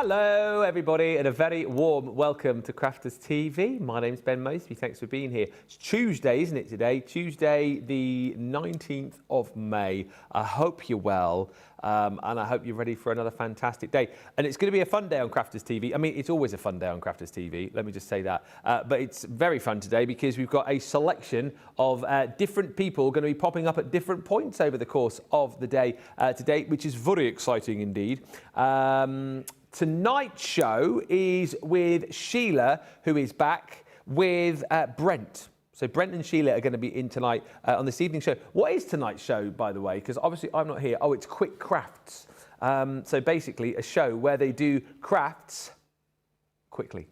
Hello everybody and a very warm welcome to Crafters TV. My name's Ben Moseby, thanks for being here. It's Tuesday, isn't it today? Tuesday the 19th of May. I hope you're well and I hope you're ready for another fantastic day. And it's going to be a fun day on Crafters TV. I mean, it's always a fun day on Crafters TV, let me just say that. But it's very fun today because we've got a selection of different people going to be popping up at different points over the course of the day today, which is very exciting indeed. Tonight's show is with Sheila, who is back with Brent. So Brent and Sheila are going to be in tonight on this evening show. What is tonight's show, by the way? Because obviously I'm not here. Oh, it's Quick Crafts. So basically a show where they do crafts quickly.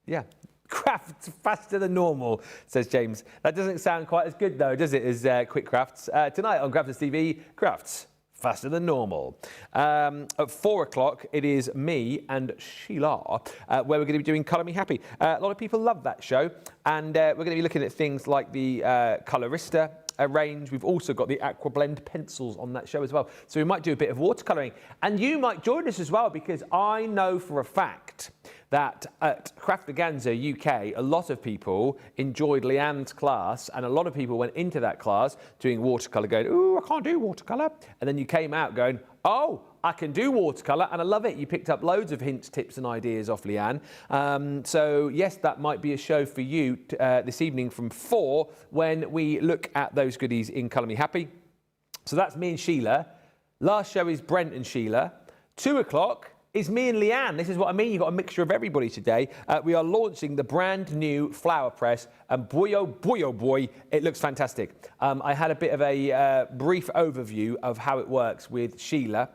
Yeah. Crafts faster than normal, says James. That doesn't sound quite as good, though, does it, as Quick Crafts? Tonight on Crafters TV, crafts faster than normal. At 4 o'clock, it is me and Sheila, where we're going to be doing Colour Me Happy. A lot of people love that show, and we're going to be looking at things like the Colorista range. We've also got the AquaBlend pencils on that show as well. So we might do a bit of watercolouring. And you might join us as well, because I know for a fact that at Crafterganza UK, a lot of people enjoyed Leanne's class, and a lot of people went into that class doing watercolour going, ooh, I can't do watercolour. And then you came out going, oh, I can do watercolour, and I love it. You picked up loads of hints, tips and ideas off Leanne. So yes, that might be a show for you this evening from 4 when we look at those goodies in Colour Me Happy. So that's me and Sheila. Last show is Brent and Sheila. 2 o'clock is me and Leanne. This is what I mean. You've got a mixture of everybody today. We are launching the brand new flower press, and boy, oh boy, it looks fantastic. I had a bit of a brief overview of how it works with Sheila,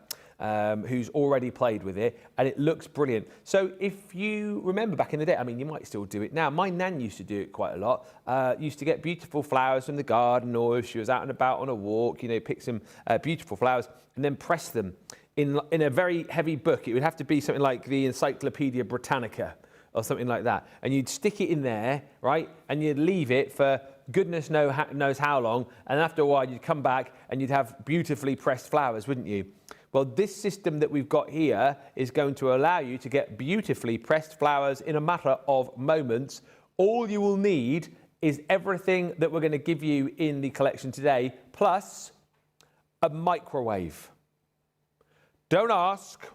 who's already played with it, and it looks brilliant. So if you remember back in the day, I mean, you might still do it now. My nan used to do it quite a lot. Used to get beautiful flowers from the garden, or if she was out and about on a walk, you know, pick some beautiful flowers and then press them in a very heavy book. It would have to be something like the Encyclopedia Britannica or something like that. And you'd stick it in there, right? And you'd leave it for goodness knows how long. And after a while, you'd come back and you'd have beautifully pressed flowers, wouldn't you? Well, this system that we've got here is going to allow you to get beautifully pressed flowers in a matter of moments. All you will need is everything that we're going to give you in the collection today, plus a microwave. Don't ask,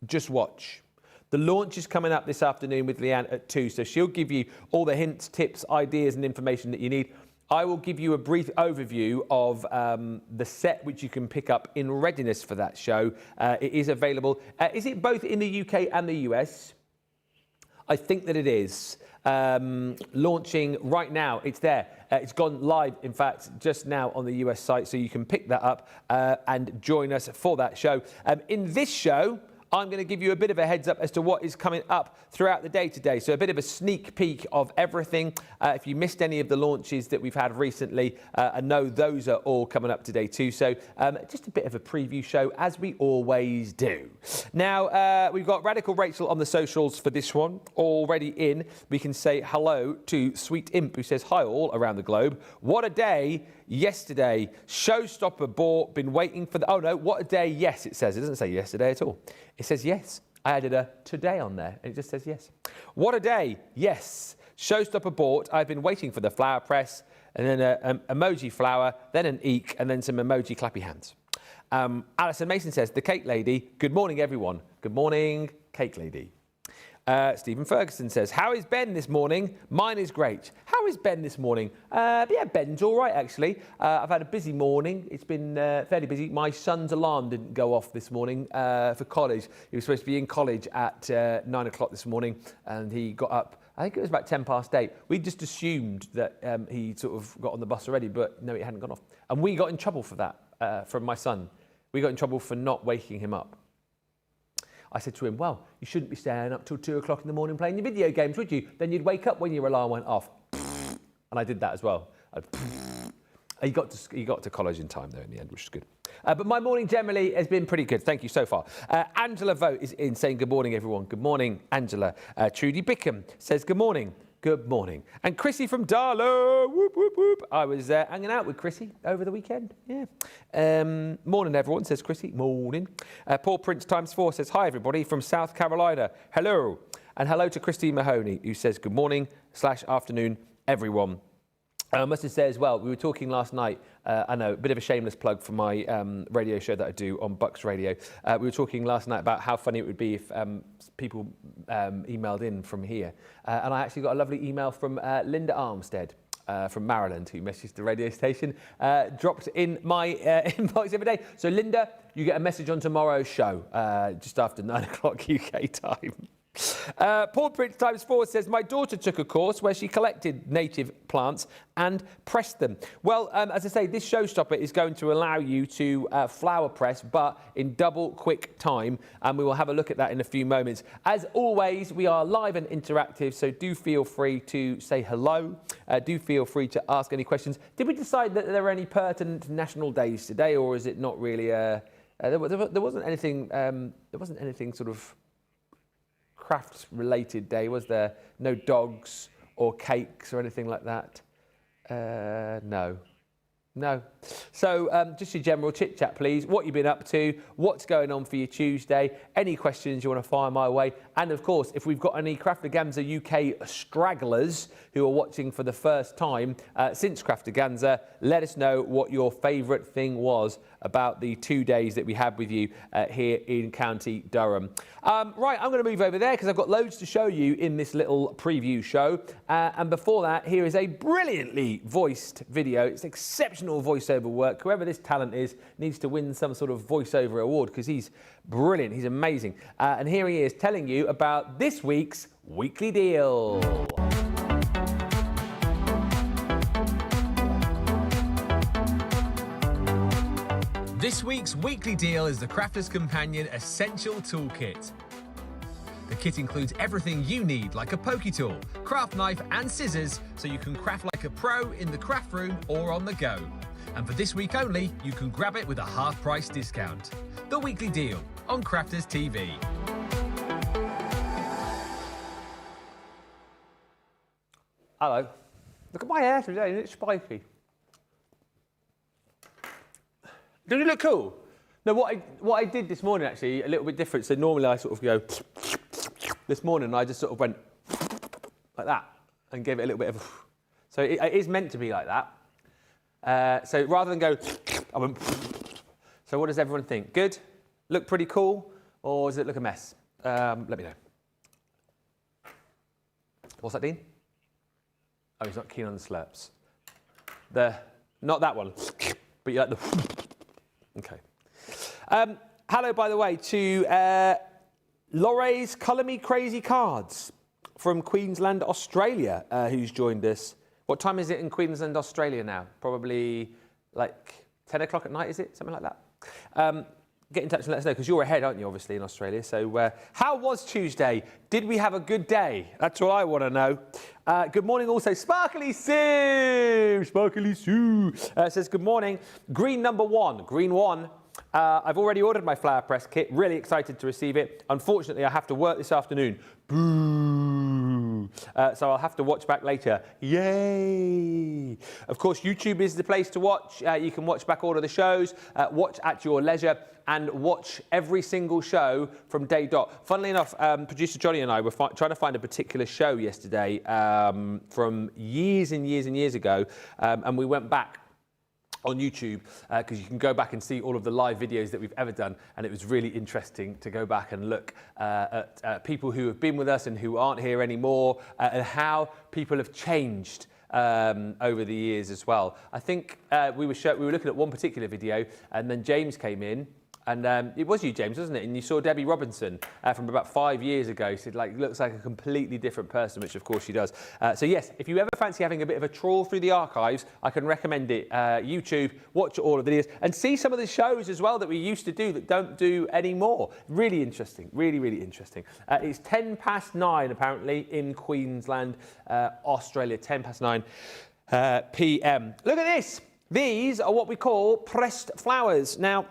just watch. The launch is coming up this afternoon with Leanne at 2, so she'll give you all the hints, tips, ideas and information that you need. I will give you a brief overview of the set which you can pick up in readiness for that show. It is available. Is it both in the UK and the US? I think that it is. Launching right now, it's there. It's gone live, in fact, just now on the US site, so you can pick that up and join us for that show. In this show, I'm going to give you a bit of a heads up as to what is coming up throughout the day today. So a bit of a sneak peek of everything. If you missed any of the launches that we've had recently, I know those are all coming up today too. So just a bit of a preview show, as we always do. Now, we've got Radical Rachel on the socials for this one already in. We can say hello to Sweet Imp, who says hi all around the globe. What a day yesterday. Showstopper bought, been waiting for the... Oh no, what a day, yes, it says. It doesn't say yesterday at all. It says yes. I added a today on there, and it just says yes. What a day, yes. Showstopper bought, I've been waiting for the flower press, and then an emoji flower, then an eek, and then some emoji clappy hands. Alison Mason says, the cake lady, good morning everyone. Good morning, cake lady. Stephen Ferguson says, how is Ben this morning? Mine is great. How is Ben this morning? Yeah, Ben's all right, actually. I've had a busy morning. It's been fairly busy. My son's alarm didn't go off this morning for college. He was supposed to be in college at 9 o'clock this morning, and he got up, I think it was about 10 past 8. We just assumed that he sort of got on the bus already, but no, it hadn't gone off. And we got in trouble for that, from my son. We got in trouble for not waking him up. I said to him, well, you shouldn't be staying up till 2 o'clock in the morning playing your video games, would you? Then you'd wake up when your alarm went off. And I did that as well. He got to college in time, though, in the end, which is good. But my morning generally has been pretty good. Thank you so far. Angela Vote is in saying good morning, everyone. Good morning, Angela. Trudy Bickham says good morning. good morning. And Chrissy from Darlow, whoop, whoop, whoop. I was hanging out with Chrissy over the weekend, yeah. Morning, everyone, says Chrissy. Morning. Paul Prince ×4 says, hi, everybody, from South Carolina. Hello. And hello to Christine Mahoney, who says, good morning / afternoon, everyone. I must have said as well, we were talking last night, I know, a bit of a shameless plug for my radio show that I do on Bucks Radio. We were talking last night about how funny it would be if people emailed in from here. And I actually got a lovely email from Linda Armstead from Maryland, who messaged the radio station, dropped in my inbox the other day. So Linda, you get a message on tomorrow's show, just after 9 o'clock UK time. Paul Prince ×4 says, my daughter took a course where she collected native plants and pressed them. Well, as I say, this showstopper is going to allow you to flower press, but in double quick time, and we will have a look at that in a few moments. As always, we are live and interactive, so do feel free to say hello. Do feel free to ask any questions. Did we decide that there were any pertinent national days today, or is it not really? There wasn't anything. There wasn't anything sort of crafts related day, was there? No dogs or cakes or anything like that? No. So just your general chit chat, please. What you've been up to, what's going on for your Tuesday, any questions you want to fire my way, and of course, if we've got any Craftaganza UK stragglers who are watching for the first time since Craftaganza, let us know what your favourite thing was about the 2 days that we had with you here in County Durham. Right, I'm going to move over there because I've got loads to show you in this little preview show. And before that, here is a brilliantly voiced video. It's exceptional voiceover work. Whoever this talent is needs to win some sort of voiceover award because he's brilliant. He's amazing. And here he is telling you about this week's weekly deal. This week's weekly deal is the Crafter's Companion Essential Toolkit. The kit includes everything you need, like a pokey tool, craft knife and scissors, so you can craft like a pro in the craft room or on the go. And for this week only, you can grab it with a half-price discount. The weekly deal on Crafters TV. Hello. Look at my hair today, isn't it spiky? Does it look cool? No, what I did this morning, actually, a little bit different. So normally I sort of go, this morning I just sort of went like that and gave it a little bit of, so it is meant to be like that. So rather than go, I went, so what does everyone think? Good? Look pretty cool? Or does it look a mess? Let me know. What's that, Dean? Oh, he's not keen on the slurps. Not that one, but you like the, okay. Hello, by the way, to Lore's Colour Me Crazy Cards from Queensland, Australia, who's joined us. What time is it in Queensland, Australia now? Probably like 10 o'clock at night, is it? Something like that. Get in touch and let us know, because you're ahead, aren't you, obviously, in Australia. So how was Tuesday? Did we have a good day? That's what I want to know. Good morning also, Sparkly Sue. Sparkly Sue says, good morning. Green number 1, green 1. I've already ordered my flower press kit. Really excited to receive it. Unfortunately, I have to work this afternoon. Boo. So I'll have to watch back later. Yay. Of course, YouTube is the place to watch. You can watch back all of the shows, watch at your leisure, and watch every single show from day dot. Funnily enough, producer Johnny and I were trying to find a particular show yesterday from years and years and years ago, and we went back on YouTube, because you can go back and see all of the live videos that we've ever done, and it was really interesting to go back and look at people who have been with us and who aren't here anymore, and how people have changed over the years as well. I think we were looking at one particular video, and then James came in. And it was you, James, wasn't it? And you saw Debbie Robinson from about 5 years ago. She looks like a completely different person, which of course she does. So yes, if you ever fancy having a bit of a trawl through the archives, I can recommend it. YouTube, watch all of the videos, and see some of the shows as well that we used to do that don't do anymore. Really interesting, really, really interesting. It's 9:10 apparently in Queensland, Australia, 9:10 p.m. Look at this. These are what we call pressed flowers. Now,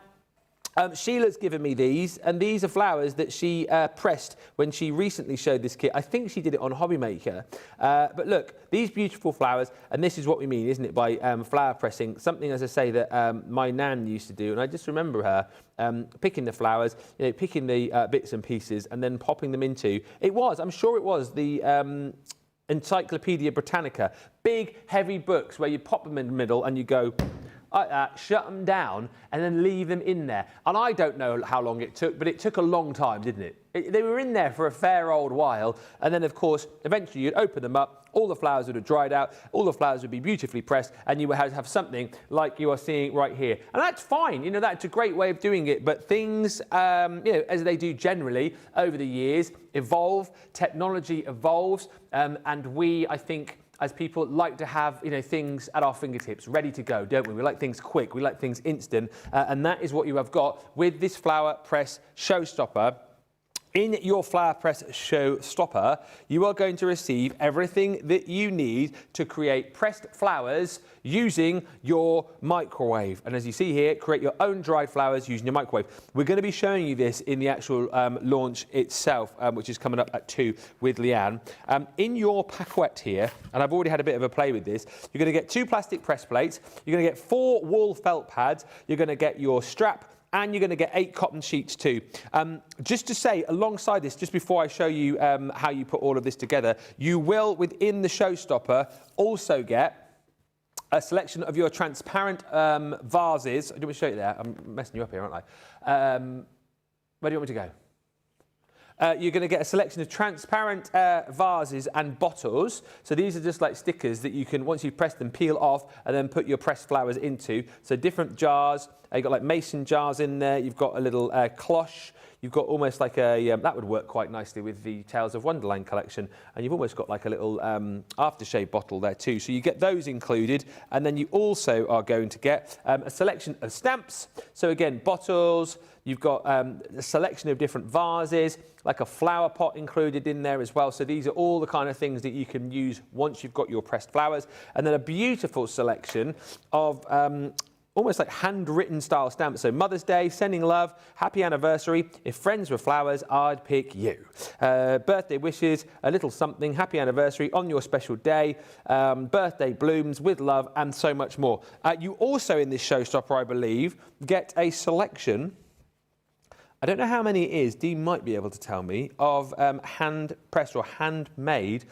Sheila's given me these, and these are flowers that she pressed when she recently showed this kit. I think she did it on Hobby Maker. But look, these beautiful flowers, and this is what we mean, isn't it, by flower pressing? Something, as I say, that my nan used to do, and I just remember her picking the flowers, picking the bits and pieces, and then popping them into, I'm sure it was the Encyclopedia Britannica, big, heavy books where you pop them in the middle and you go, like that, shut them down, and then leave them in there. And I don't know how long it took, but it took a long time, didn't it? They were in there for a fair old while, and then, of course, eventually you'd open them up, all the flowers would have dried out, all the flowers would be beautifully pressed, and you would have something like you are seeing right here. And that's fine, that's a great way of doing it, but things, as they do generally over the years, evolve, technology evolves, and we, I think, as people like to have, things at our fingertips, ready to go, don't we? We like things quick, we like things instant, and that is what you have got with this flower press showstopper. In your flower press showstopper, you are going to receive everything that you need to create pressed flowers using your microwave. And as you see here, create your own dried flowers using your microwave. We're going to be showing you this in the actual launch itself, which is coming up at 2 with Leanne. In your paquette here, and I've already had a bit of a play with this, you're going to get 2 plastic press plates, you're going to get 4 wool felt pads, you're going to get your strap, and you're going to get 8 cotton sheets too. Just to say, alongside this, just before I show you how you put all of this together, you will, within the showstopper, also get a selection of your transparent vases. Do you want me to show you there? I'm messing you up here, aren't I? Where do you want me to go? You're going to get a selection of transparent vases and bottles. So these are just like stickers that you can, once you've pressed them, peel off and then put your pressed flowers into. So different jars. You've got like mason jars in there. You've got a little cloche. You've got almost like a, that would work quite nicely with the Tales of Wonderland collection. And you've almost got like a little aftershave bottle there too. So you get those included. And then you also are going to get a selection of stamps. So again, bottles. You've got a selection of different vases, like a flower pot included in there as well. So these are all the kind of things that you can use once you've got your pressed flowers. And then a beautiful selection of almost like handwritten style stamps. So Mother's Day, sending love, happy anniversary, if friends were flowers, I'd pick you. Birthday wishes, a little something, happy anniversary on your special day, birthday blooms with love, and so much more. You also, in this showstopper, I believe, get a selection, I don't know how many it is, Dean might be able to tell me, of hand-pressed or handmade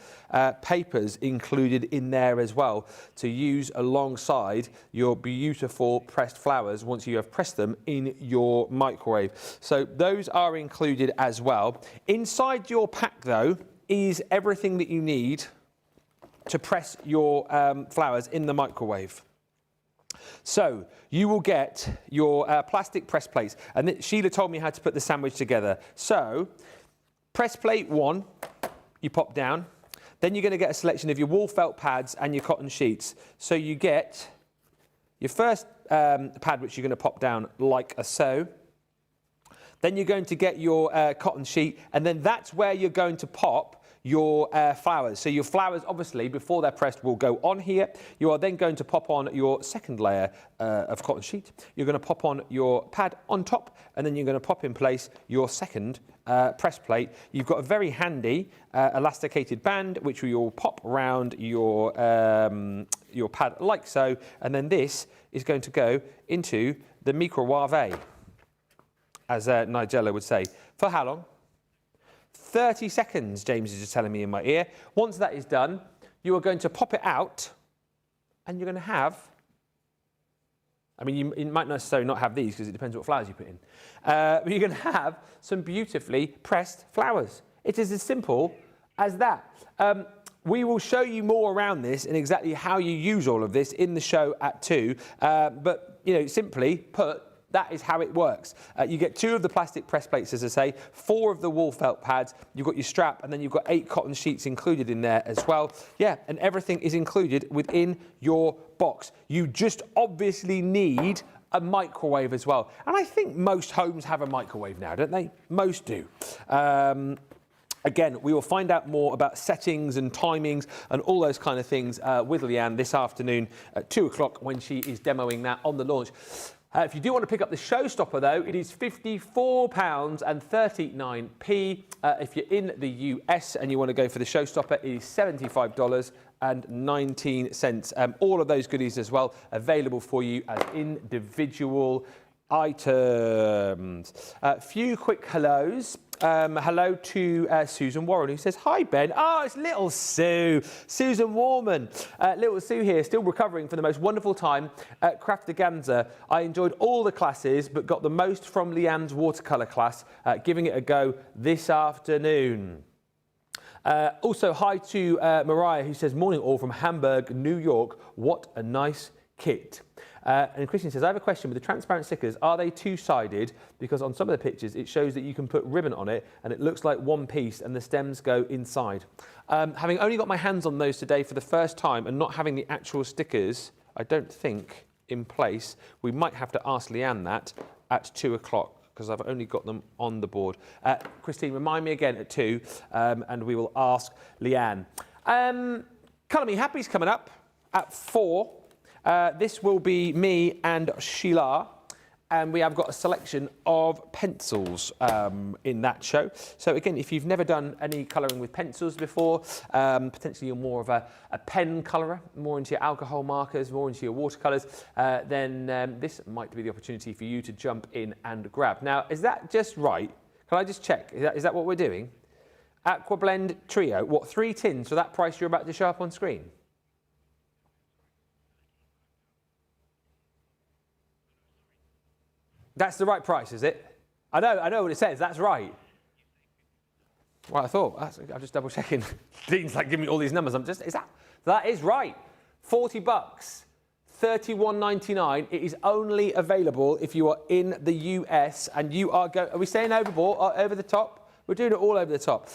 papers included in there as well to use alongside your beautiful pressed flowers once you have pressed them in your microwave. So those are included as well. Inside your pack, though, is everything that you need to press your flowers in the microwave. So you will get your plastic press plates, and Sheila told me how to put the sandwich together. So press plate 1, you pop down. Then you're going to get a selection of your wool felt pads and your cotton sheets. So you get your first pad, which you're going to pop down like so. Then you're going to get your cotton sheet, and then that's where you're going to pop your flowers. So your flowers, obviously, before they're pressed, will go on here. You are then going to pop on your second layer of cotton sheet. You're going to pop on your pad on top, and then you're going to pop in place your second press plate. You've got a very handy elasticated band, which you'll pop around your pad like so, and then this is going to go into the microwave, as Nigella would say. For how long? 30 seconds, James is just telling me in my ear. Once that is done, you are going to pop it out, and you're going to have, I mean, you might necessarily not have these because it depends what flowers you put in, but you're going to have some beautifully pressed flowers. It is as simple as that. We will show you more around this and exactly how you use all of this in the show at 2, but, simply put, that is how it works. You get 2 of the plastic press plates, as I say, 4 of the wool felt pads, you've got your strap, and then you've got 8 cotton sheets included in there as well. Yeah, and everything is included within your box. You just obviously need a microwave as well. And I think most homes have a microwave now, don't they? Most do. Again, we will find out more about settings and timings and all those kind of things with Leanne this afternoon at 2 o'clock when she is demoing that on the launch. If you do want to pick up the showstopper, though, it is £54.39. If you're in the US and you want to go for the showstopper, it is $75.19. All of those goodies as well available for you as individual items. A few quick hellos. Hello to Susan Warren, who says, hi, Ben. Oh, it's little Sue. Susan Warman. Little Sue here, still recovering from the most wonderful time at Crafterganza. I enjoyed all the classes, but got the most from Leanne's watercolour class, giving it a go this afternoon. Also, hi to Mariah, who says, morning all from Hamburg, New York. What a nice kit. And Christian says, I have a question with the transparent stickers. Are they two-sided? Because on some of the pictures, it shows that you can put ribbon on it and it looks like one piece and the stems go inside. Having only got my hands on those today for the first time and not having the actual stickers, I don't think, in place, we might have to ask Leanne that at 2 o'clock because I've only got them on the board. Christine, remind me again at 2 and we will ask Leanne. Colour Me Happy's coming up at 4. This will be me and Sheila, and we have got a selection of pencils in that show. So again, if you've never done any colouring with pencils before, potentially you're more of a pen colourer, more into your alcohol markers, more into your watercolours, then this might be the opportunity for you to jump in and grab. Now, is that just right? Can I just check? Is that what we're doing? AquaBlend Trio, what, 3 tins for that price you're about to show up on screen? That's the right price, is it? I know what it says. That's right. Well, I thought. I'm just double checking. Dean's like giving me all these numbers. That is right. $40, $31.99. It is only available if you are in the US and you are going. Are we saying overboard or over the top? We're doing it all over the top.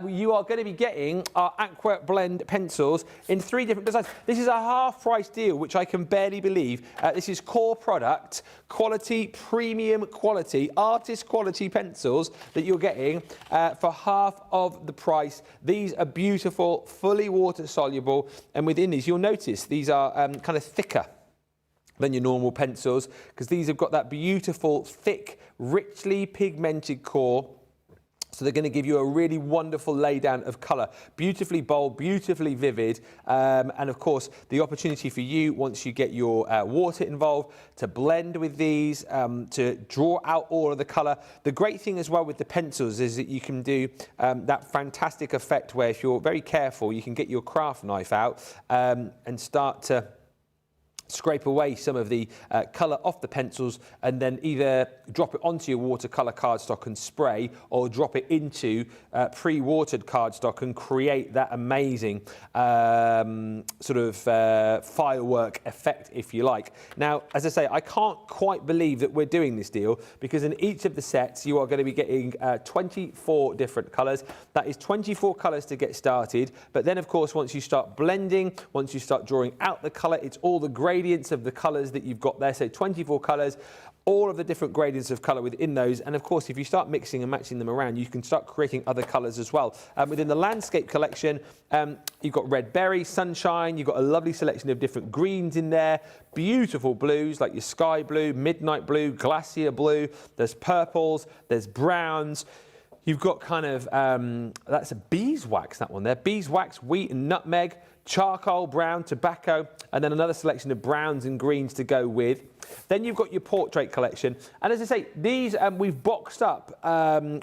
You are going to be getting our AquaBlend pencils in 3 different designs. This is a half-price deal, which I can barely believe. This is core product, quality, premium quality, artist quality pencils that you're getting for half of the price. These are beautiful, fully water-soluble, and within these, you'll notice these are kind of thicker than your normal pencils because these have got that beautiful, thick, richly pigmented core. So they're going to give you a really wonderful laydown of colour. Beautifully bold, beautifully vivid. And of course, the opportunity for you, once you get your water involved, to blend with these, to draw out all of the colour. The great thing as well with the pencils is that you can do that fantastic effect where if you're very careful, you can get your craft knife out and start to scrape away some of the colour off the pencils and then either drop it onto your watercolour cardstock and spray or drop it into pre-watered cardstock and create that amazing sort of firework effect, if you like. Now, as I say, I can't quite believe that we're doing this deal because in each of the sets you are going to be getting 24 different colours. That is 24 colours to get started, but then of course once you start blending, once you start drawing out the colour, it's all the gradients of the colours that you've got there. So 24 colours, all of the different gradients of colour within those. And of course, if you start mixing and matching them around, you can start creating other colours as well. Within the landscape collection, you've got red berry, sunshine, you've got a lovely selection of different greens in there, beautiful blues like your sky blue, midnight blue, glacier blue, there's purples, there's browns. You've got kind of, that's a beeswax, that one there, beeswax, wheat and nutmeg, charcoal, brown, tobacco, and then another selection of browns and greens to go with. Then you've got your portrait collection. And as I say, these we've boxed up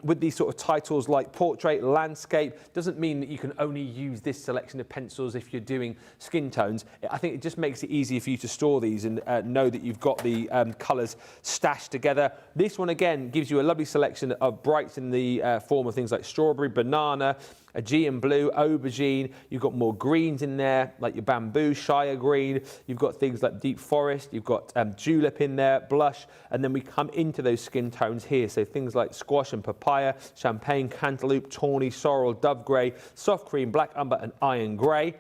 with these sort of titles like portrait, landscape. Doesn't mean that you can only use this selection of pencils if you're doing skin tones. I think it just makes it easier for you to store these and know that you've got the colours stashed together. This one, again, gives you a lovely selection of brights in the form of things like strawberry, banana, Aegean blue, aubergine. You've got more greens in there, like your bamboo, shire green. You've got things like deep forest. You've got julep in there, blush. And then we come into those skin tones here. So things like squash and papaya, champagne, cantaloupe, tawny, sorrel, dove grey, soft cream, black umber, and iron grey.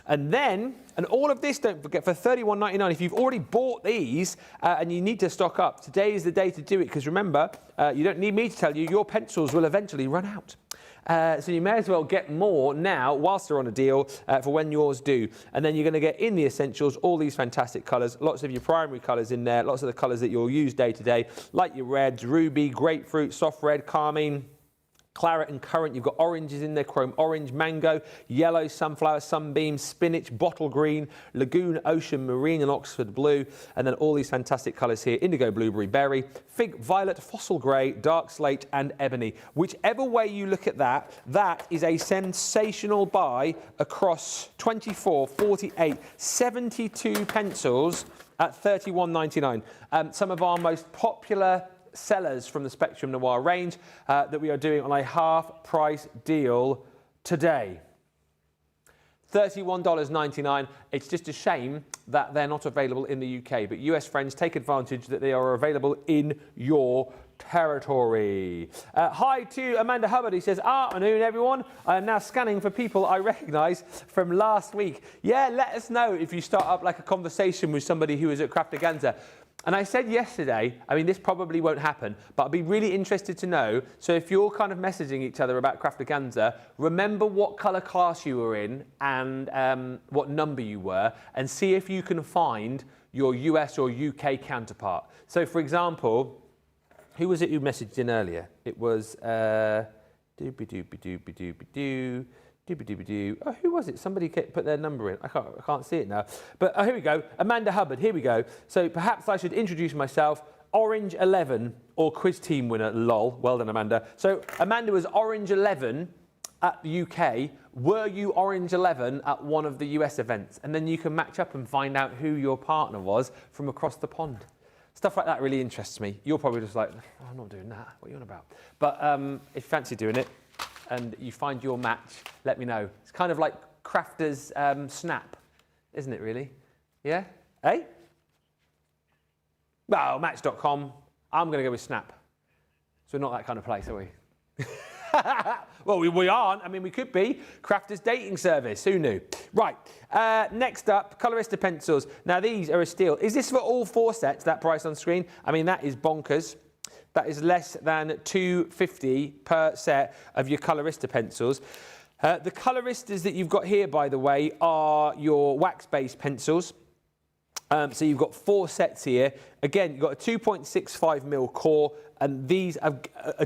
And then, and all of this, don't forget, for $31.99, if you've already bought these and you need to stock up, today is the day to do it. Because remember, you don't need me to tell you, your pencils will eventually run out. So you may as well get more now whilst they're on a deal for when yours do. And then you're going to get in the essentials all these fantastic colours, lots of your primary colours in there, lots of the colours that you'll use day to day, like your reds, ruby, grapefruit, soft red, carmine, claret and currant. You've got oranges in there, chrome orange, mango, yellow, sunflower, sunbeam, spinach, bottle green, lagoon, ocean, marine and Oxford blue. And then all these fantastic colours here, indigo, blueberry, berry, fig, violet, fossil grey, dark slate and ebony. Whichever way you look at that, that is a sensational buy across 24, 48, 72 pencils at £31.99. Some of our most popular sellers from the Spectrum Noir range that we are doing on a half price deal today. $31.99. It's just a shame that they're not available in the UK, but US friends, take advantage that they are available in your territory. Hi to Amanda Hubbard, who says, afternoon everyone, I am now scanning for people I recognise from last week. Yeah, let us know if you start up like a conversation with somebody who was at Craftaganza. And I said yesterday, I mean, this probably won't happen, but I'd be really interested to know. So if you're kind of messaging each other about Craftaganza, remember what colour class you were in and what number you were, and see if you can find your US or UK counterpart. So for example, who was it who messaged in earlier? It was oh, who was it? Somebody put their number in. I can't see it now. But here we go. Amanda Hubbard, here we go. So perhaps I should introduce myself. Orange 11 or quiz team winner, lol. Well done, Amanda. So Amanda was Orange 11 at the UK. Were you Orange 11 at one of the US events? And then you can match up and find out who your partner was from across the pond. Stuff like that really interests me. You're probably just like, oh, I'm not doing that. What are you on about? But if you fancy doing it, and you find your match, let me know. It's kind of like Crafter's Snap, isn't it really? Yeah? Eh? Well, Match.com, I'm going to go with Snap. So we're not that kind of place, are we? Well, we aren't. I mean, we could be. Crafter's dating service, who knew? Right, next up, Colorista pencils. Now, these are a steal. Is this for all 4 sets, that price on screen? I mean, that is bonkers. That is less than $2.50 per set of your Colorista pencils. The Coloristas that you've got here, by the way, are your wax-based pencils. So you've got 4 sets here. Again, you've got a 2.65mm core, and these are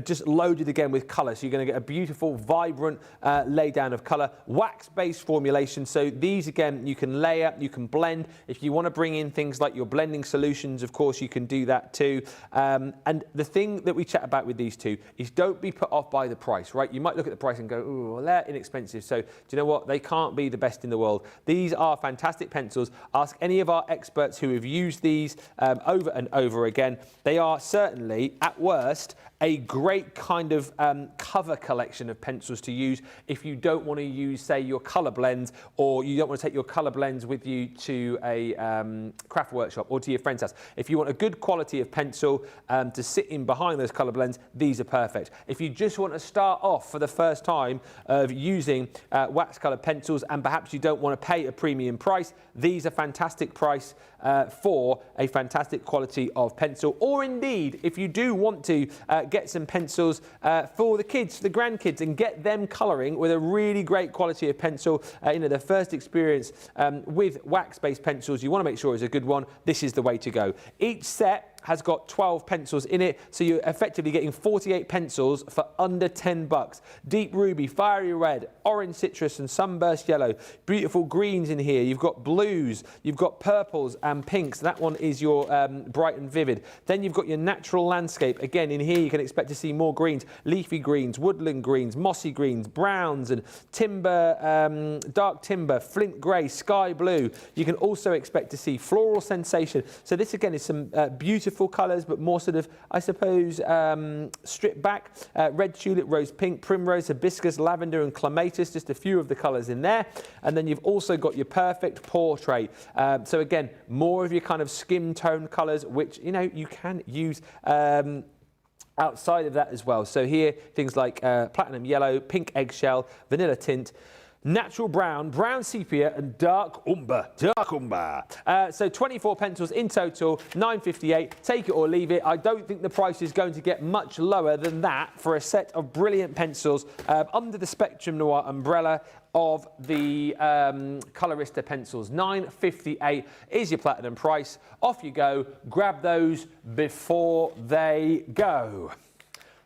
just loaded again with colour. So you're going to get a beautiful, vibrant laydown of colour. Wax-based formulation. So these, again, you can layer, you can blend. If you want to bring in things like your blending solutions, of course, you can do that too. And the thing that we chat about with these two is don't be put off by the price, right? You might look at the price and go, ooh, well, they're inexpensive. So do you know what? They can't be the best in the world. These are fantastic pencils. Ask any of our experts who have used these over and over again. They are certainly, at worst, a great kind of cover collection of pencils to use if you don't want to use, say, your colour blends, or you don't want to take your colour blends with you to a craft workshop or to your friend's house. If you want a good quality of pencil to sit in behind those colour blends, these are perfect. If you just want to start off for the first time of using wax coloured pencils and perhaps you don't want to pay a premium price, these are fantastic price for a fantastic quality of pencil. Or indeed, if you do want to get some pencils for the kids, the grandkids, and get them colouring with a really great quality of pencil, you know, their first experience with wax-based pencils, you want to make sure it's a good one. This is the way to go. Each set has got 12 pencils in it, so you're effectively getting 48 pencils for under $10. Deep ruby, fiery red, orange citrus and sunburst yellow. Beautiful greens in here. You've got blues, you've got purples and pinks. That one is your bright and vivid. Then you've got your natural landscape. Again, in here you can expect to see more greens, leafy greens, woodland greens, mossy greens, browns and timber, dark timber, flint grey, sky blue. You can also expect to see floral sensation. So this again is some beautiful colours, but more sort of, I suppose, stripped back. Red tulip, rose pink, primrose, hibiscus, lavender and clematis, just a few of the colours in there. And then you've also got your perfect portrait. So again, more of your kind of skin tone colours, which, you know, you can use outside of that as well. So here, things like platinum yellow, pink eggshell, vanilla tint, natural brown, brown sepia, and dark umber. So 24 pencils in total, £9.58. Take it or leave it. I don't think the price is going to get much lower than that for a set of brilliant pencils under the Spectrum Noir umbrella of the Colorista pencils. £9.58 is your platinum price. Off you go. Grab those before they go.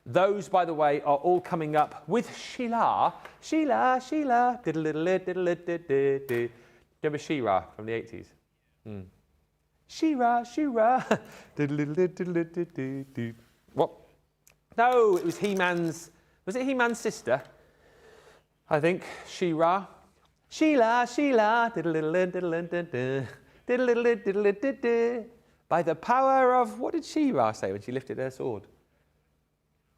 Those, by the way, are all coming up with Sheila. Sheila. Remember She-Ra from the 80s? She-Ra. What? No, it was He-Man's... Was it He-Man's sister? I think. She-Ra. Sheila. By the power of... What did She-Ra say when she lifted her sword?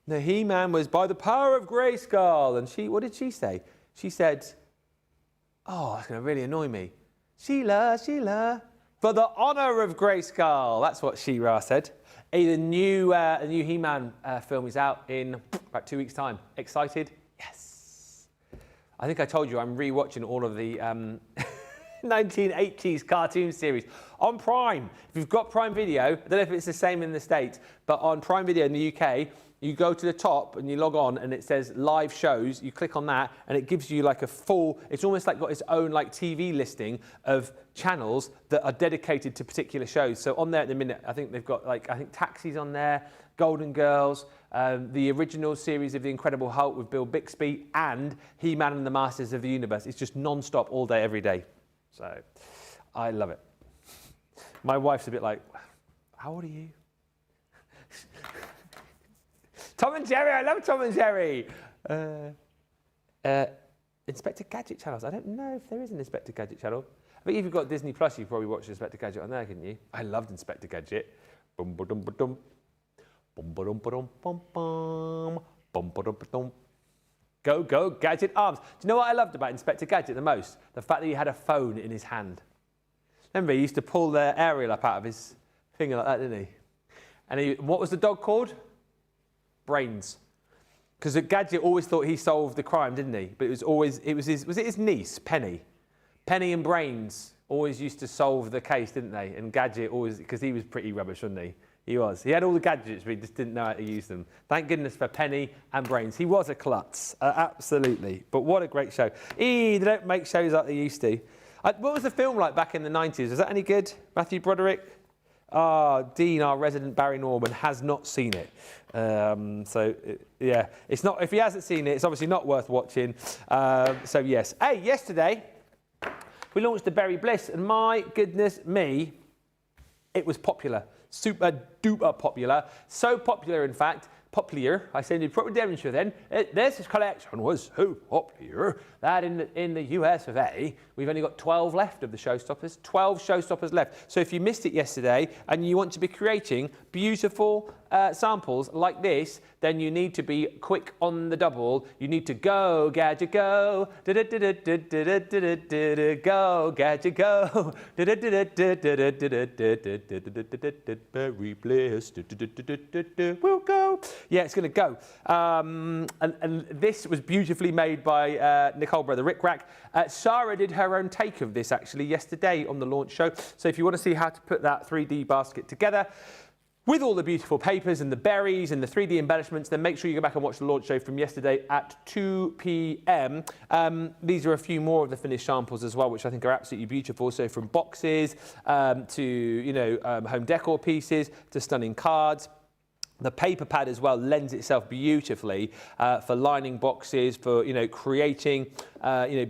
The He-Man was by the power of Grayskull. And what did she say? She said, oh, that's going to really annoy me. Sheila, for the honour of Grayskull. That's what She-Ra said. The new He-Man film is out in about 2 weeks' time. Excited? Yes. I think I told you I'm re-watching all of the 1980s cartoon series on Prime. If you've got Prime Video, I don't know if it's the same in the States, but on Prime Video in the UK, you go to the top and you log on and it says live shows. You click on that and it gives you like a full, it's almost like got its own like TV listing of channels that are dedicated to particular shows. So on there at the minute, I think they've got like, I think Taxi's on there, Golden Girls, the original series of The Incredible Hulk with Bill Bixby, and He-Man and the Masters of the Universe. It's just non-stop all day, every day. So I love it. My wife's a bit like, how old are you? Tom and Jerry, I love Tom and Jerry. Inspector Gadget channels. I don't know if there is an Inspector Gadget channel. I think if you've got Disney Plus, you could probably watch Inspector Gadget on there, couldn't you? I loved Inspector Gadget. Bum ba dum ba dum. Bum ba dum ba dum bum bum. Bum ba dum ba dum. Go, go, Gadget arms. Do you know what I loved about Inspector Gadget the most? The fact that he had a phone in his hand. Remember, he used to pull the aerial up out of his finger like that, didn't he? And what was the dog called? Brains. Because Gadget always thought he solved the crime, didn't he? But was it his niece, Penny? Penny and Brains always used to solve the case, didn't they? And Gadget always, because he was pretty rubbish, wasn't he? He was. He had all the gadgets, but he just didn't know how to use them. Thank goodness for Penny and Brains. He was a klutz, absolutely. But what a great show. They don't make shows like they used to. What was the film like back in the 90s? Was that any good? Matthew Broderick? Dean, our resident Barry Norman, has not seen it. Yeah, it's not. If he hasn't seen it, it's obviously not worth watching. So yes. Hey, yesterday we launched the Berry Bliss, and my goodness me, it was popular, super duper popular. So popular, in fact. Popular, I said in proper Devonshire then, this collection was so popular that in the US of A, we've only got 12 left of the showstoppers, 12 showstoppers left. So if you missed it yesterday and you want to be creating beautiful samples like this, then you need to be quick on the double. You need to go, Gadget, go, go, Gadget, go, Berry Bliss, we'll go. Yeah, it's going to go. And this was beautifully made by Nicole Brother Rick Rack. Sarah did her own take of this actually yesterday on the launch show. So if you want to see how to put that 3D basket together with all the beautiful papers and the berries and the 3D embellishments, then make sure you go back and watch the launch show from yesterday at 2 p.m. These are a few more of the finished samples as well, which I think are absolutely beautiful. So from boxes to, home decor pieces to stunning cards. The paper pad as well lends itself beautifully for lining boxes, for creating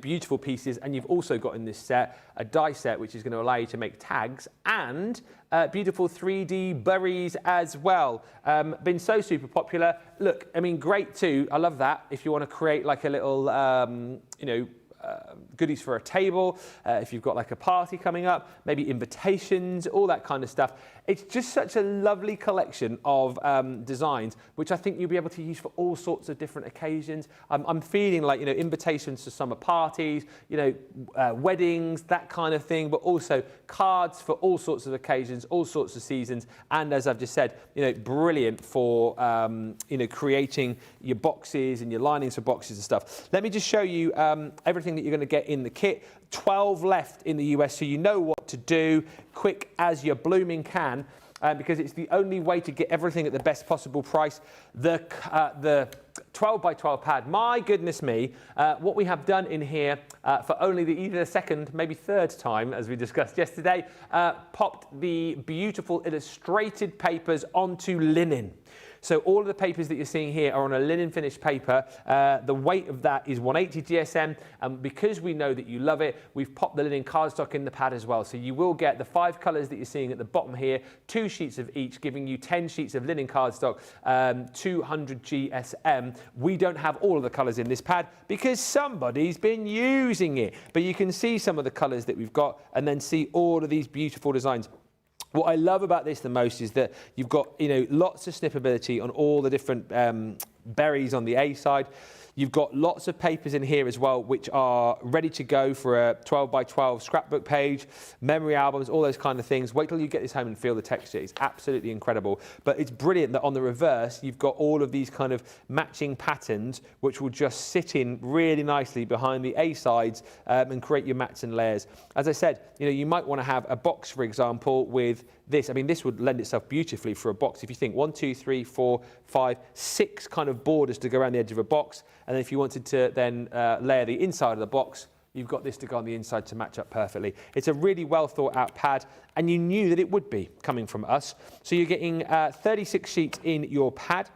beautiful pieces. And you've also got in this set a die set which is going to allow you to make tags and beautiful 3D berries as well. Been so super popular. Look, I mean, great too. I love that. If you want to create like a little goodies for a table, if you've got like a party coming up, maybe invitations, all that kind of stuff. It's just such a lovely collection of designs, which I think you'll be able to use for all sorts of different occasions. I'm feeling like, invitations to summer parties, weddings, that kind of thing, but also cards for all sorts of occasions, all sorts of seasons. And as I've just said, brilliant for, creating your boxes and your linings for boxes and stuff. Let me just show you everything that you're going to get in the kit. 12 left in the US, so you know what to do. Quick as you blooming can. Because it's the only way to get everything at the best possible price. The 12 by 12 pad, my goodness me, what we have done in here for only either the second, maybe third time, as we discussed yesterday, popped the beautiful illustrated papers onto linen. So all of the papers that you're seeing here are on a linen finished paper. The weight of that is 180 GSM. And because we know that you love it, we've popped the linen cardstock in the pad as well. So you will get the 5 colours that you're seeing at the bottom here, 2 sheets of each, giving you 10 sheets of linen cardstock, 200 GSM. We don't have all of the colours in this pad because somebody's been using it. But you can see some of the colours that we've got and then see all of these beautiful designs. What I love about this the most is that you've got, lots of snippability on all the different berries on the A side. You've got lots of papers in here as well, which are ready to go for a 12 by 12 scrapbook page, memory albums, all those kind of things. Wait till you get this home and feel the texture. It's absolutely incredible. But it's brilliant that on the reverse, you've got all of these kind of matching patterns, which will just sit in really nicely behind the A sides and create your mats and layers. As I said, you might want to have a box, for example, with this. I mean, this would lend itself beautifully for a box. If you think 1, 2, 3, 4, 5, 6 kind of borders to go around the edge of a box, and then if you wanted to then layer the inside of the box, you've got this to go on the inside to match up perfectly. It's a really well thought out pad, and you knew that it would be coming from us. So you're getting 36 sheets in your pad.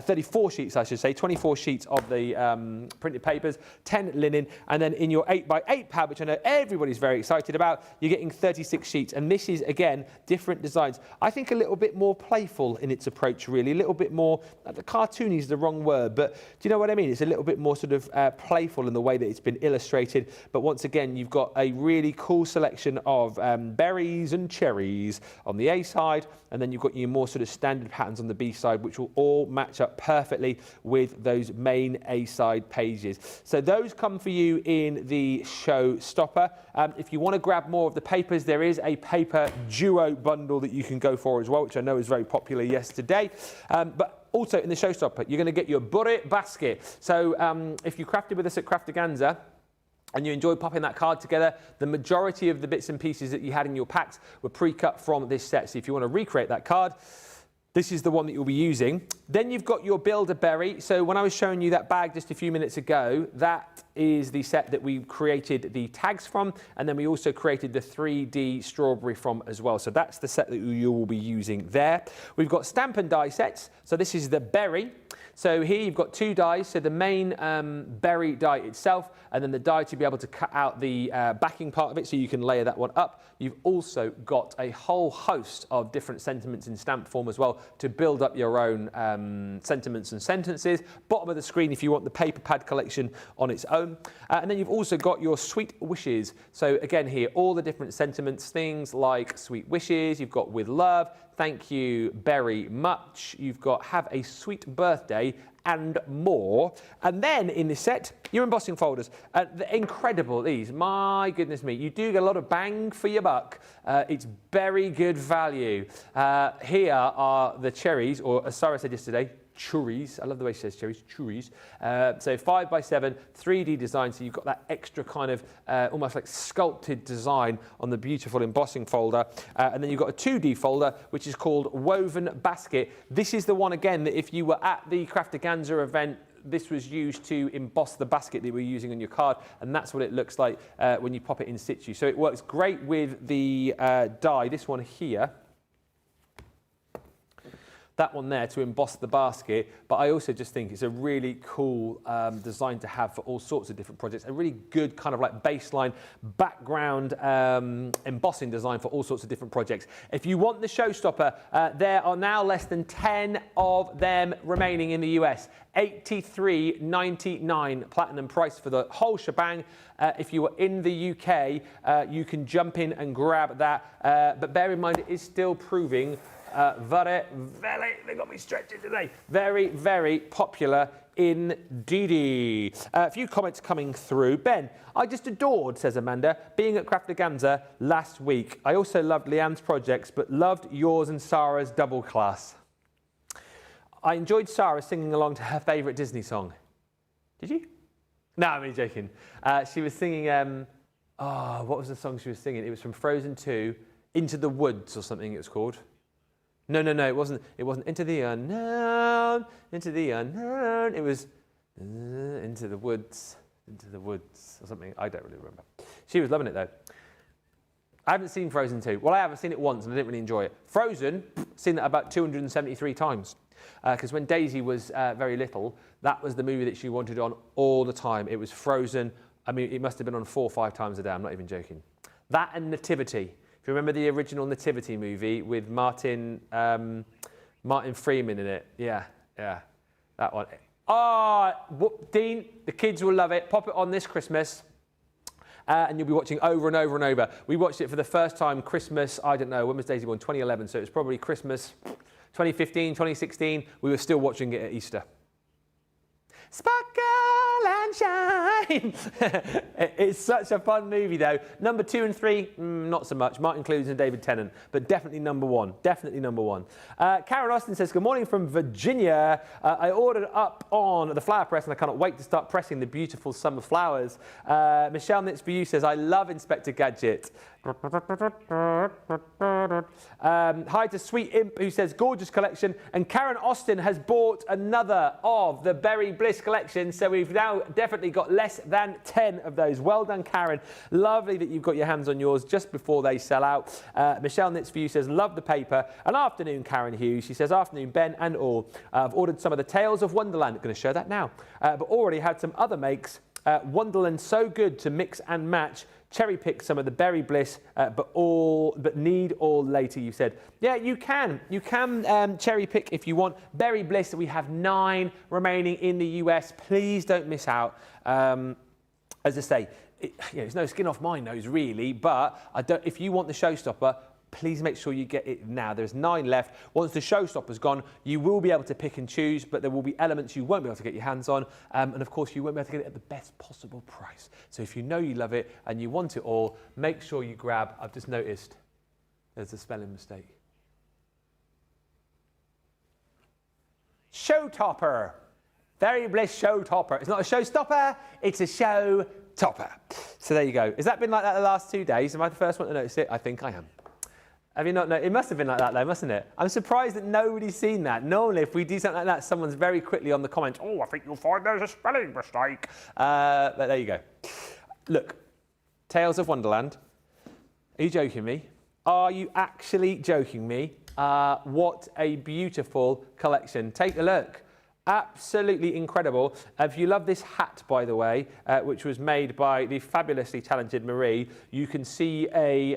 34 sheets, I should say, 24 sheets of the printed papers, 10 linen, and then in your 8x8 pad, which I know everybody's very excited about, you're getting 36 sheets. And this is, again, different designs. I think a little bit more playful in its approach, really, a little bit more, the cartoony is the wrong word, but do you know what I mean? It's a little bit more sort of playful in the way that it's been illustrated. But once again, you've got a really cool selection of berries and cherries on the A side, and then you've got your more sort of standard patterns on the B side, which will all match up perfectly with those main A-side pages. So those come for you in the showstopper. If you want to grab more of the papers, there is a paper duo bundle that you can go for as well, which I know is very popular yesterday. But also in the showstopper, you're going to get your burret basket. So if you crafted with us at Crafterganza, and you enjoyed popping that card together, the majority of the bits and pieces that you had in your packs were pre-cut from this set. So if you want to recreate that card, this is the one that you'll be using. Then you've got your Build-A-Berry. So when I was showing you that bag just a few minutes ago, that is the set that we created the tags from, and then we also created the 3D strawberry from as well. So that's the set that you will be using there. We've got stamp and die sets. So this is the berry. So here you've got 2 dies, so the main berry die itself, and then the die to be able to cut out the backing part of it so you can layer that one up. You've also got a whole host of different sentiments in stamp form as well to build up your own sentiments and sentences. Bottom of the screen if you want the paper pad collection on its own. And then you've also got your sweet wishes. So again here, all the different sentiments, things like sweet wishes, you've got with love, thank you very much, you've got have a sweet birthday, and more. And then in this set, your embossing folders. Incredible, these. My goodness me. You do get a lot of bang for your buck. It's very good value. Here are the cherries, or as Sarah said yesterday, churries. I love the way she says cherries, churries. So 5x7, 3D design. So you've got that extra kind of almost like sculpted design on the beautiful embossing folder. And then you've got a 2D folder, which is called Woven Basket. This is the one, again, that if you were at the Crafterganza event, this was used to emboss the basket that we're using on your card, and that's what it looks like when you pop it in situ. So it works great with the die, this one here. That one there to emboss the basket, but I also just think it's a really cool design to have for all sorts of different projects. A really good kind of like baseline background embossing design for all sorts of different projects. If you want the showstopper, there are now less than 10 of them remaining in the US. $83.99 platinum price for the whole shebang. If you are in the UK, you can jump in and grab that. But bear in mind, it is still proving they got me stretching today. Very, very popular indeed. A few comments coming through. Ben, I just adored, says Amanda, being at Crafterganza last week. I also loved Leanne's projects, but loved yours and Sarah's double class. I enjoyed Sarah singing along to her favourite Disney song. Did you? No, I'm only joking. She was singing, what was the song she was singing? It was from Frozen 2, Into the Woods or something it was called. No, it wasn't. It wasn't Into the Unknown, Into the Unknown. It was Into the Woods or something. I don't really remember. She was loving it though. I haven't seen Frozen 2. Well, I haven't seen it once and I didn't really enjoy it. Frozen, seen that about 273 times. Because when Daisy was very little, that was the movie that she wanted on all the time. It was Frozen. I mean, it must have been on 4 or 5 times a day. I'm not even joking. That and Nativity. If you remember the original Nativity movie with Martin Freeman in it. Yeah, that one. Dean, the kids will love it. Pop it on this Christmas. And you'll be watching over and over and over. We watched it for the first time Christmas, I don't know, when was Daisy born? 2011, so it was probably Christmas 2015, 2016. We were still watching it at Easter. Sparkle and shine. It's such a fun movie though. Number 2 and 3, not so much. Martin Clunes and David Tennant, but definitely number 1. Definitely number 1. Karen Austin says, good morning from Virginia. I ordered up on the flower press and I cannot wait to start pressing the beautiful summer flowers. Michelle Knits for You says, I love Inspector Gadget. Hi to Sweet Imp who says gorgeous collection, and Karen Austin has bought another of the Berry Bliss collection, so we've now definitely got less than 10 of those. Well done, Karen. Lovely that you've got your hands on yours just before they sell out. Michelle Knits for You says love the paper. An afternoon, Karen Hughes. She says afternoon, Ben and all. I've ordered some of the Tales of Wonderland. I'm going to show that now, but already had some other makes. Wonderland so good to mix and match. Cherry pick some of the Berry Bliss, but need all later, you said. Yeah, you can. You can cherry pick if you want. Berry Bliss, we have 9 remaining in the US. Please don't miss out. As I say, it's no skin off my nose, really, but if you want the showstopper, please make sure you get it now. There's 9 left. Once the showstopper's gone, you will be able to pick and choose, but there will be elements you won't be able to get your hands on. And of course, you won't be able to get it at the best possible price. So if you know you love it and you want it all, make sure you grab, I've just noticed there's a spelling mistake. Showtopper. Berry Bliss Showtopper. It's not a showstopper, it's a show topper. So there you go. Has that been like that the last 2 days? Am I the first one to notice it? I think I am. Have you not noticed? It must have been like that though, mustn't it? I'm surprised that nobody's seen that. Normally, if we do something like that, someone's very quickly on the comment, oh, I think you'll find there's a spelling mistake. But there you go. Look, Tales of Wonderland. Are you joking me? Are you actually joking me? What a beautiful collection. Take a look. Absolutely incredible. If you love this hat, by the way, which was made by the fabulously talented Marie, you can see a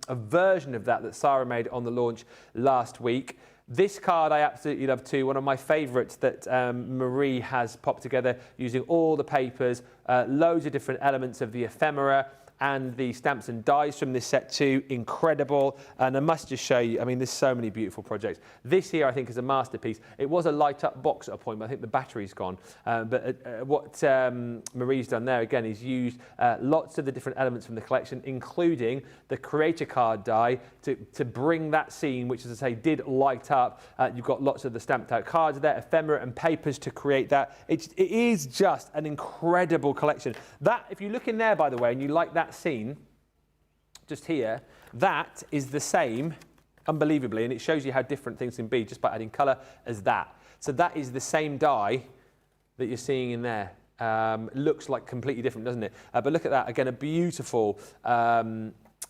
version of that Sarah made on the launch last week. This card I absolutely love too, one of my favourites that Marie has popped together using all the papers, loads of different elements of the ephemera, and the stamps and dies from this set too, incredible. And I must just show you, I mean, there's so many beautiful projects. This here, I think, is a masterpiece. It was a light-up box at a point, but I think the battery's gone. What Marie's done there, again, is used lots of the different elements from the collection, including the creator card die, to bring that scene, which, as I say, did light up. You've got lots of the stamped-out cards there, ephemera and papers to create that. It is just an incredible collection. That, if you look in there, by the way, and you like that scene just here, that is the same, unbelievably, and it shows you how different things can be just by adding colour as that. So that is the same die that you're seeing in there. Looks like completely different, doesn't it? But look at that, again, a beautiful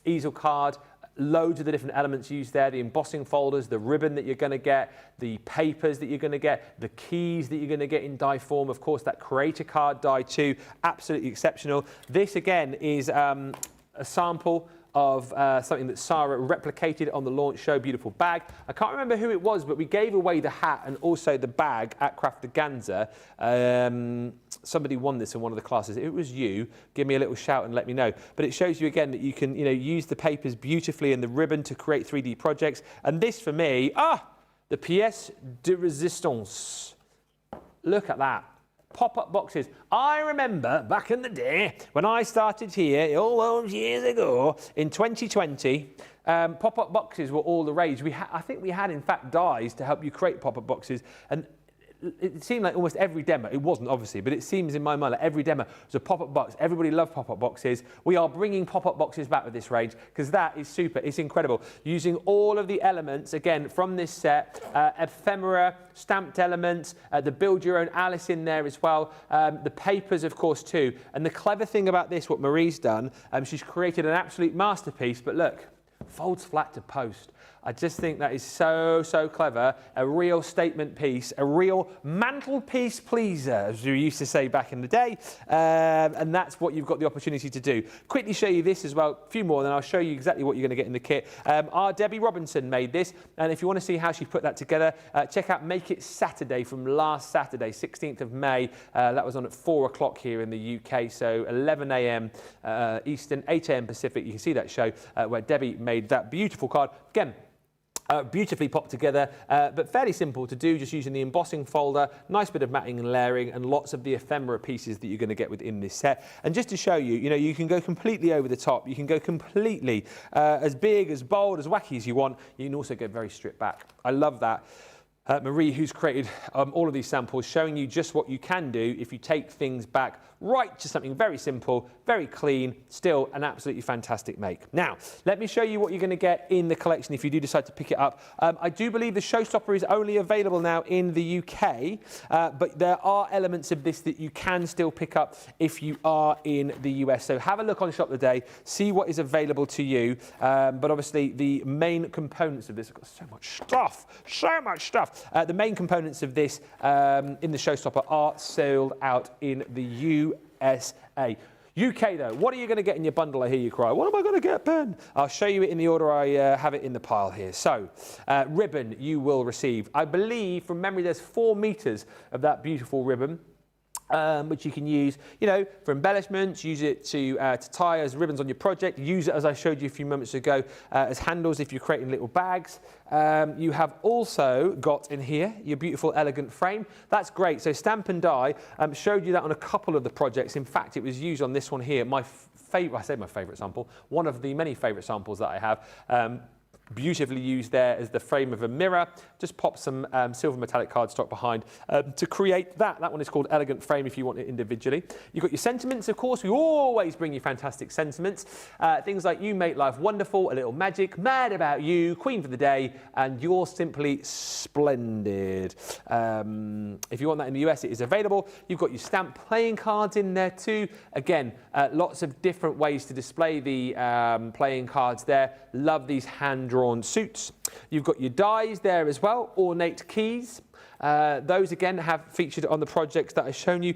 easel card. Loads of the different elements used there, the embossing folders, the ribbon that you're going to get, the papers that you're going to get, the keys that you're going to get in die form, of course, that creator card die too, absolutely exceptional. This, again, is a sample of something that Sarah replicated on the launch show, beautiful bag. I can't remember who it was, but we gave away the hat and also the bag at Crafterganza. Somebody won this in one of the classes. It was you. Give me a little shout and let me know. But it shows you again that you can, use the papers beautifully and the ribbon to create 3D projects. And this, for me, the pièce de résistance. Look at that. Pop-up boxes. I remember back in the day when I started here all those years ago in 2020, pop-up boxes were all the rage. I think we had in fact dies to help you create pop-up boxes, and it seemed like almost every demo, it wasn't obviously, but it seems in my mind like every demo was a pop-up box. Everybody loved pop-up boxes. We are bringing pop-up boxes back with this range because that is super, it's incredible. Using all of the elements, again, from this set, ephemera, stamped elements, the build your own Alice in there as well, the papers, of course, too. And the clever thing about this, what Marie's done, she's created an absolute masterpiece, but look, folds flat to post. I just think that is so, so clever. A real statement piece, a real mantelpiece pleaser, as we used to say back in the day. And that's what you've got the opportunity to do. Quickly show you this as well, a few more, then I'll show you exactly what you're going to get in the kit. Our Debbie Robinson made this, and if you want to see how she put that together, check out Make It Saturday from last Saturday, 16th of May. That was on at 4 o'clock here in the UK, so 11 a.m. Eastern, 8 a.m. Pacific. You can see that show where Debbie made that beautiful card. Again, beautifully popped together, but fairly simple to do, just using the embossing folder, nice bit of matting and layering, and lots of the ephemera pieces that you're going to get within this set. And just to show you, you can go completely over the top. You can go completely as big, as bold, as wacky as you want. You can also go very stripped back. I love that. Marie, who's created all of these samples, showing you just what you can do if you take things back right to something very simple, very clean, still an absolutely fantastic make. Now, let me show you what you're going to get in the collection if you do decide to pick it up. I do believe the Showstopper is only available now in the UK, but there are elements of this that you can still pick up if you are in the US. So have a look on Shop Today, see what is available to you. But obviously, the main components of this, I've got so much stuff. The main components of this in the Showstopper are sold out in the USA. UK though, what are you going to get in your bundle? I hear you cry. What am I going to get, Ben? I'll show you it in the order I have it in the pile here. So, ribbon you will receive. I believe from memory there's 4 meters of that beautiful ribbon. Which you can use, for embellishments, use it to tie as ribbons on your project, use it, as I showed you a few moments ago, as handles if you're creating little bags. You have also got in here your beautiful, elegant frame. That's great. So stamp and die, showed you that on a couple of the projects. In fact, it was used on this one here. My favourite, I say my favourite sample, one of the many favourite samples that I have. Beautifully used there as the frame of a mirror. Just pop some silver metallic cardstock behind to create that. That one is called Elegant Frame if you want it individually. You've got your sentiments, of course. We always bring you fantastic sentiments. Things like You Make Life Wonderful, A Little Magic, Mad About You, Queen for the Day, and You're Simply Splendid. If you want that in the US, it is available. You've got your stamp playing cards in there too. Again, lots of different ways to display the playing cards there. Love these hand-drawn suits. You've got your dies there as well, ornate keys. Those again have featured on the projects that I've shown you.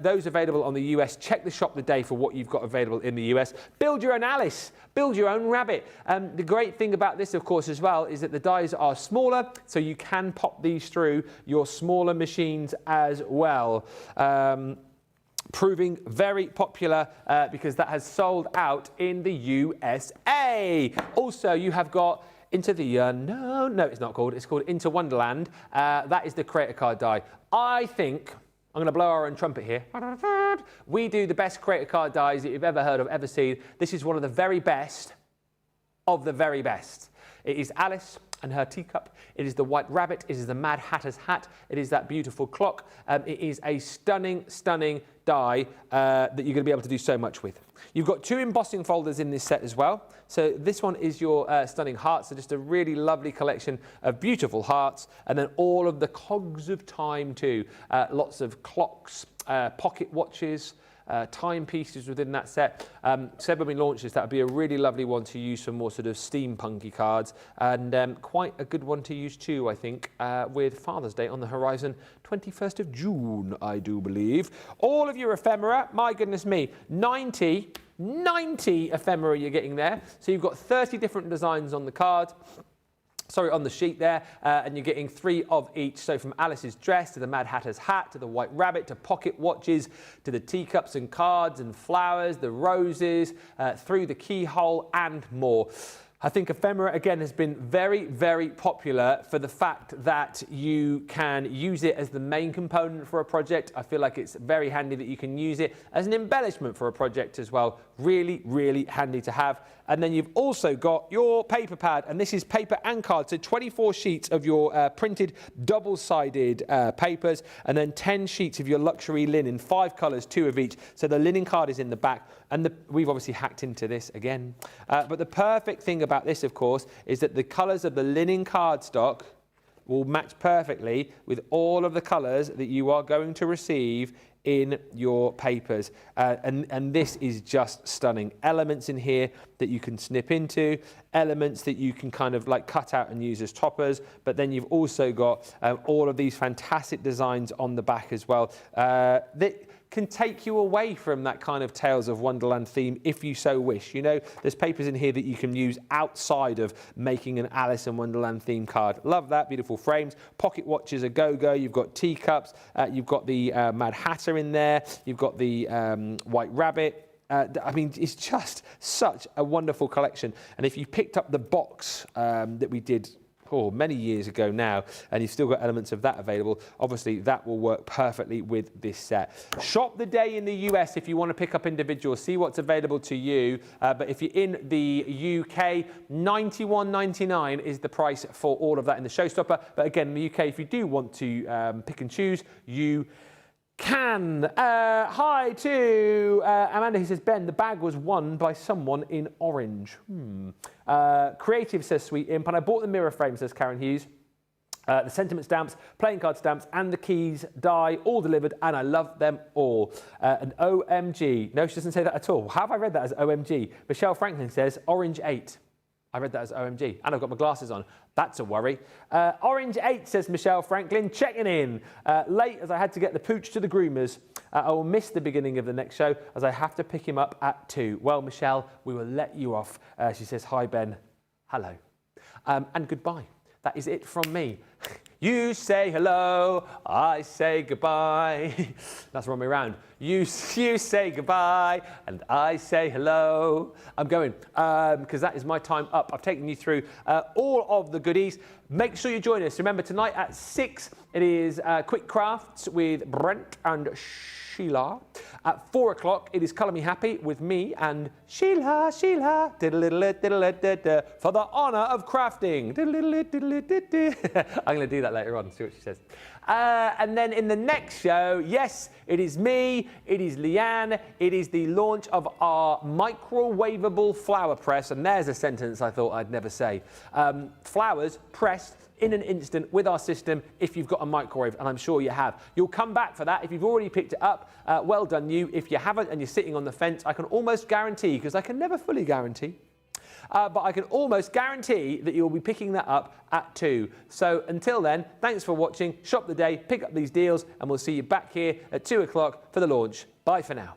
Those available on the US. Check the Shop Today for what you've got available in the US. Build your own Alice, build your own rabbit. The great thing about this, of course, as well, is that the dies are smaller, so you can pop these through your smaller machines as well. Proving very popular because that has sold out in the USA. Also, you have got Into the Unknown. No, it's not called. It's called Into Wonderland. That is the creator card die. I think, I'm going to blow our own trumpet here. We do the best creator card dies that you've ever heard of, ever seen. This is one of the very best of the very best. It is Alice and her teacup. It is the White Rabbit. It is the Mad Hatter's hat. It is that beautiful clock. It is a stunning, stunning die that you're going to be able to do so much with. You've got 2 embossing folders in this set as well. So this one is your stunning hearts. So just a really lovely collection of beautiful hearts. And then all of the cogs of time too. Lots of clocks, pocket watches, timepieces within that set. Said when we launch this, that would be a really lovely one to use for more sort of steampunky cards, and quite a good one to use too, I think, with Father's Day on the horizon, 21st of June, I do believe. All of your ephemera, my goodness me, 90 ephemera you're getting there. So you've got 30 different designs on the card. Sorry, on the sheet there, and you're getting 3 of each. So from Alice's dress to the Mad Hatter's hat to the White Rabbit to pocket watches to the teacups and cards and flowers, the roses, through the keyhole and more. I think ephemera, again, has been very, very popular for the fact that you can use it as the main component for a project. I feel like it's very handy that you can use it as an embellishment for a project as well. Really, really handy to have. And then you've also got your paper pad, and this is paper and card. So 24 sheets of your printed double-sided papers, and then 10 sheets of your luxury linen, 5 colours, 2 of each. So the linen card is in the back, and we've obviously hacked into this again. But the perfect thing about this, of course, is that the colours of the linen cardstock will match perfectly with all of the colours that you are going to receive in your papers. And this is just stunning. Elements in here that you can snip into, elements that you can kind of like cut out and use as toppers, but then you've also got all of these fantastic designs on the back as well. That can take you away from that kind of Tales of Wonderland theme if you so wish. You know, there's papers in here that you can use outside of making an Alice in Wonderland theme card. Love that, beautiful frames. Pocket watches a go-go. You've got teacups. You've got the Mad Hatter in there. You've got the White Rabbit. I mean, it's just such a wonderful collection. And if you picked up the box that we did many years ago now, and you've still got elements of that available, obviously that will work perfectly with this set. Shop the day in the US if you want to pick up individuals, see what's available to you. But if you're in the UK, $91.99 is the price for all of that in the showstopper. But again, in the UK, if you do want to pick and choose, you can. Hi to Amanda, who says, Ben, the bag was won by someone in orange. Creative, says Sweet Imp, and I bought the mirror frame, says Karen Hughes. The sentiment stamps, playing card stamps, and the keys die, all delivered, and I love them all. And OMG. No, she doesn't say that at all. How have I read that as OMG? Michelle Franklin says, Orange 8. I read that as OMG, and I've got my glasses on. That's a worry. Orange 8, says Michelle Franklin, checking in. Late as I had to get the pooch to the groomers. I will miss the beginning of the next show as I have to pick him up at 2. Well, Michelle, we will let you off. She says, hi, Ben. Hello. And goodbye. That is it from me. You say hello, I say goodbye. That's the wrong way around. You say goodbye, and I say hello. I'm going, because that is my time up. I've taken you through all of the goodies. Make sure you join us. Remember, tonight at 6, it is Quick Crafts with Brent and Sheila. At 4 o'clock, it is Colour Me Happy with me and Sheila, for the honour of crafting. I'm going to do that later on, see what she says. And then in the next show, yes, it is me, it is Leanne, it is the launch of our microwavable flower press, and there's a sentence I thought I'd never say. Flowers pressed in an instant with our system if you've got a microwave, and I'm sure you have. You'll come back for that. If you've already picked it up, well done you. If you haven't and you're sitting on the fence, I can almost guarantee, because I can never fully guarantee, but I can almost guarantee that you'll be picking that up at 2. So until then, thanks for watching. Shop the day, pick up these deals, and we'll see you back here at 2 o'clock for the launch. Bye for now.